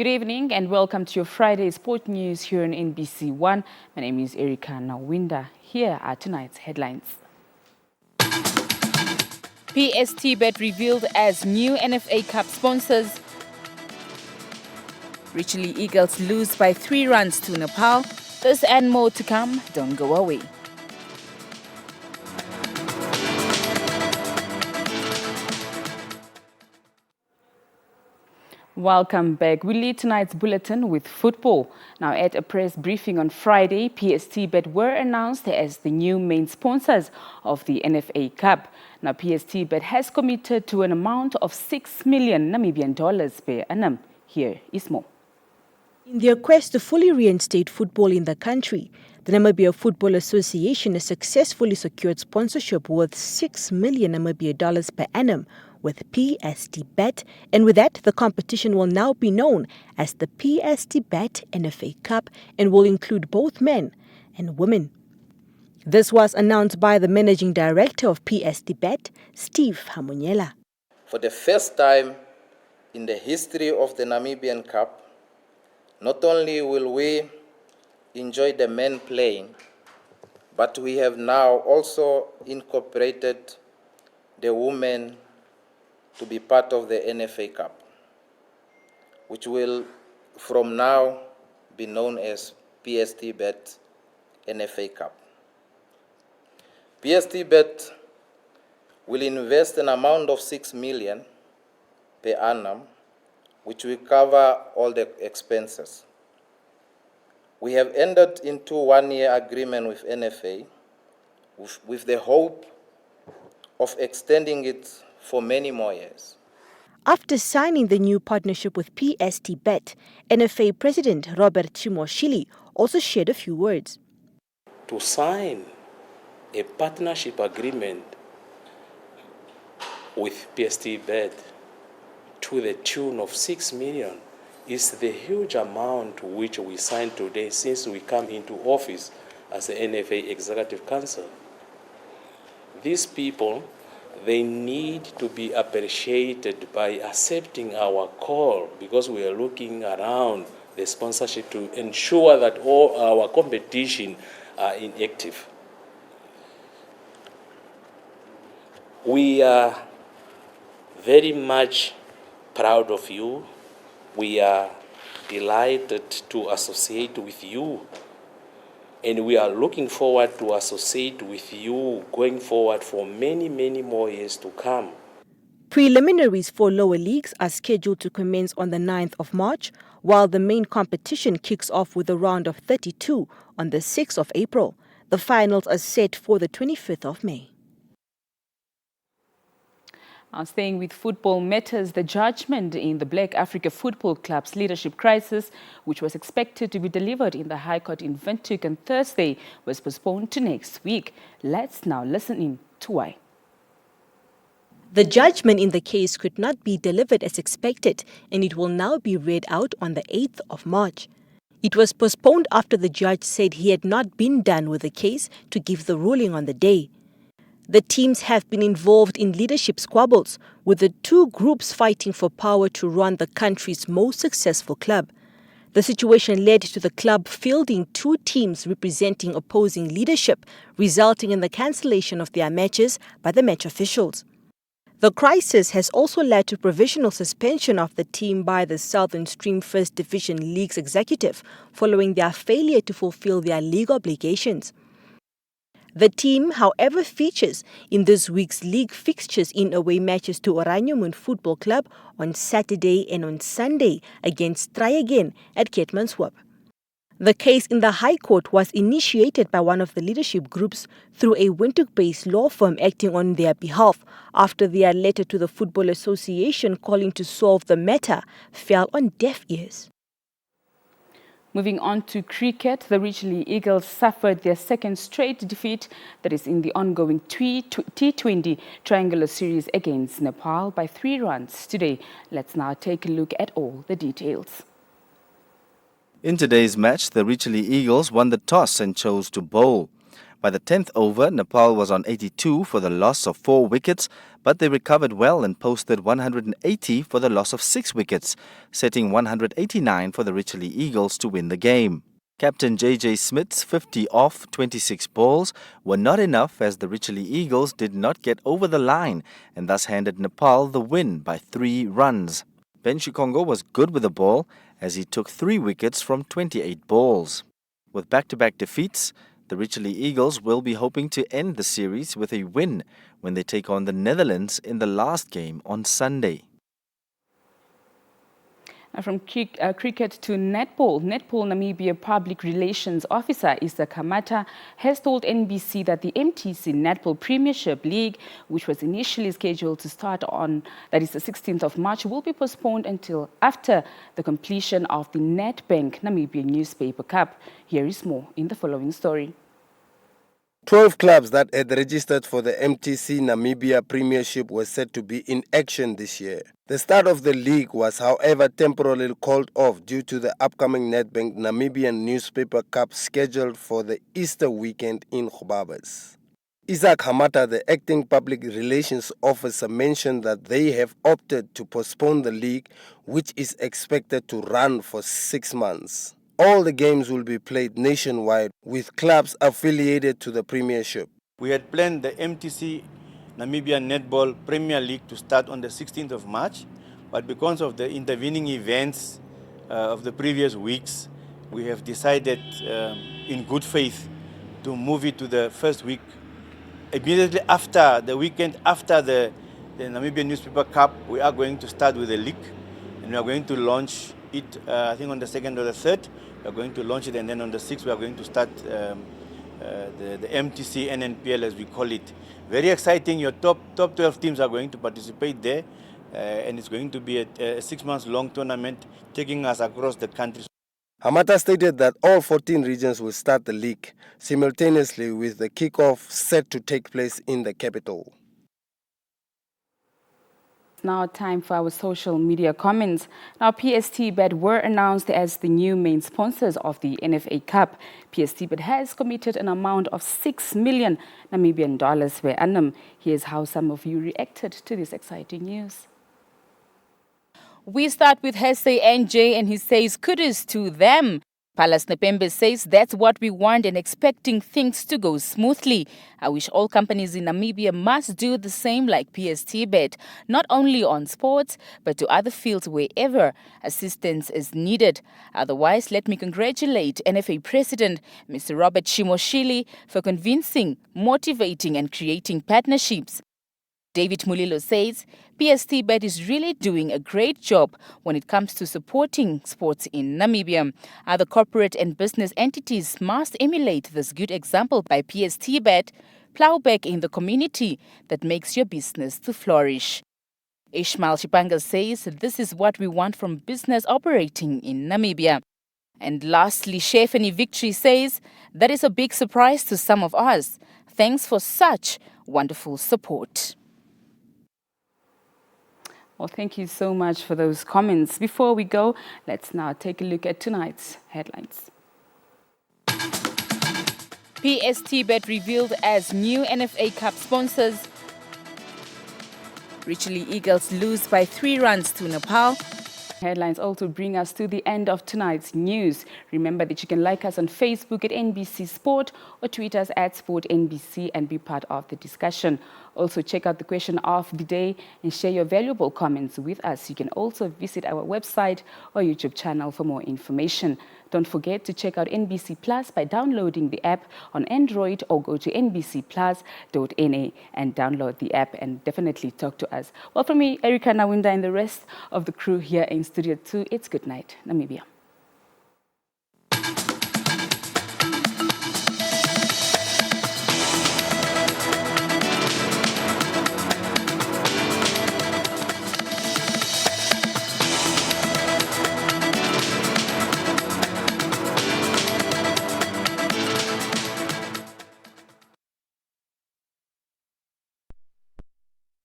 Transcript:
Good evening and welcome to your Friday Sport News here on NBC One. My name is Erika Nawinda. Here are tonight's headlines. PST-Bet revealed as new NFA Cup sponsors. Richley Eagles lose by 3 runs to Nepal. This and more to come. Don't go away. Welcome back. We lead tonight's bulletin with football. Now, at a press briefing on Friday, PST-Bet were announced as the new main sponsors of the NFA Cup. Now, PST-Bet has committed to an amount of 6 million Namibian dollars per annum. Here is more. In their quest to fully reinstate football in the country, the Namibia Football Association has successfully secured sponsorship worth 6 million Namibia dollars per annum with PST-Bet, and with that, the competition will now be known as the PST-Bet NFA Cup and will include both men and women. This was announced by the managing director of PST-Bet, Steve Hamunyela. For the first time in the history of the Namibian Cup, not only will we enjoy the men playing, but we have now also incorporated the women to be part of the NFA Cup, which will from now be known as PST-Bet NFA Cup. PST-Bet will invest an amount of 6 million per annum, which will cover all the expenses. We have entered into a 1-year agreement with NFA with the hope of extending it for many more years. After signing the new partnership with PST-Bet, NFA President Robert Chimoshili also shared a few words. To sign a partnership agreement with PST-Bet to the tune of 6 million is the huge amount which we signed today since we come into office as the NFA Executive Council. These people, they need to be appreciated by accepting our call because we are looking around the sponsorship to ensure that all our competition are inactive. We are very much proud of you. We are delighted to associate with you. And we are looking forward to associate with you going forward for many, many more years to come. Preliminaries for lower leagues are scheduled to commence on the 9th of March, while the main competition kicks off with a round of 32 on the 6th of April. The finals are set for the 25th of May. Staying with football matters, the judgment in the Black Africa Football Club's leadership crisis, which was expected to be delivered in the High Court in Windhoek on Thursday, was postponed to next week. Let's now listen in to why. The judgment in the case could not be delivered as expected, and it will now be read out on the 8th of March. It was postponed after the judge said he had not been done with the case to give the ruling on the day. The teams have been involved in leadership squabbles, with the two groups fighting for power to run the country's most successful club. The situation led to the club fielding 2 teams representing opposing leadership, resulting in the cancellation of their matches by the match officials. The crisis has also led to provisional suspension of the team by the Southern Stream First Division League's executive, following their failure to fulfill their league obligations. The team, however, features in this week's league fixtures in away matches to Oranje Football Club on Saturday and on Sunday against Try Again at Keetmanshoop. The case in the High Court was initiated by one of the leadership groups through a Windhoek-based law firm acting on their behalf after their letter to the Football Association calling to solve the matter fell on deaf ears. Moving on to cricket, the Richley Eagles suffered their second straight defeat, that is in the ongoing T20 triangular series against Nepal by 3 runs today. Let's now take a look at all the details. In today's match, the Richley Eagles won the toss and chose to bowl. By the 10th over, Nepal was on 82 for the loss of 4 wickets, but they recovered well and posted 180 for the loss of 6 wickets, setting 189 for the Richley Eagles to win the game. Captain J.J. Smith's 50 off 26 balls were not enough as the Richley Eagles did not get over the line and thus handed Nepal the win by 3 runs. Ben Shikongo was good with the ball as he took 3 wickets from 28 balls. With back-to-back defeats, the Richley Eagles will be hoping to end the series with a win when they take on the Netherlands in the last game on Sunday. Now from cricket to netball. Netball Namibia Public Relations Officer Isa Kamata has told NBC that the MTC Netball Premiership League, which was initially scheduled to start on, that is the 16th of March, will be postponed until after the completion of the Nedbank Namibia Newspaper Cup. Here is more in the following story. 12 clubs that had registered for the MTC Namibia Premiership were set to be in action this year. The start of the league was, however, temporarily called off due to the upcoming Nedbank Namibian Newspaper Cup scheduled for the Easter weekend in Gobabis. Isaac Hamata, the acting public relations officer, mentioned that they have opted to postpone the league, which is expected to run for 6 months. All the games will be played nationwide with clubs affiliated to the Premiership. We had planned the MTC Namibia Netball Premier League to start on the 16th of March, but because of the intervening events of the previous weeks, we have decided in good faith to move it to the first week. Immediately after the weekend, after the Namibian Newspaper Cup, we are going to start with the league, and we are going to launch it, I think on the 2nd or the 3rd. We are going to launch it, and then on the 6th we are going to start the MTC NNPL, as we call it. Very exciting. Your top 12 teams are going to participate there, and it's going to be a 6-month long tournament taking us across the country. Hamata stated that all 14 regions will start the league simultaneously with the kickoff set to take place in the capital. Now time for our social media comments. Now PST Bet were announced as the new main sponsors of the NFA Cup. PST Bet has committed an amount of 6 million Namibian dollars per annum. Here's how some of you reacted to this exciting news. We start with Hesse NJ, and he says kudos to them. Palas Nepembe says that's what we want and expecting things to go smoothly. I wish all companies in Namibia must do the same like PST Bet, not only on sports, but to other fields wherever assistance is needed. Otherwise, let me congratulate NFA President Mr. Robert Shimoshili for convincing, motivating and creating partnerships. David Mulilo says PST Bet is really doing a great job when it comes to supporting sports in Namibia. Other corporate and business entities must emulate this good example by PST Bet, plow back in the community that makes your business to flourish. Ishmael Shipanga says this is what we want from business operating in Namibia. And lastly, Shefani Victory says that is a big surprise to some of us. Thanks for such wonderful support. Well, thank you so much for those comments. Before we go, let's now take a look at tonight's headlines. PST Bet revealed as new NFA Cup sponsors. Richley Eagles lose by 3 runs to Nepal. Headlines also bring us to the end of tonight's news. Remember that you can like us on Facebook at NBC Sport or tweet us at SportNBC and be part of the discussion. Also check out the question of the day and share your valuable comments with us. You can also visit our website or YouTube channel for more information. Don't forget to check out NBC Plus by downloading the app on Android or go to nbcplus.na and download the app and definitely talk to us. Well, from me, Erica Nawinda and the rest of the crew here in Studio 2, it's good night, Namibia.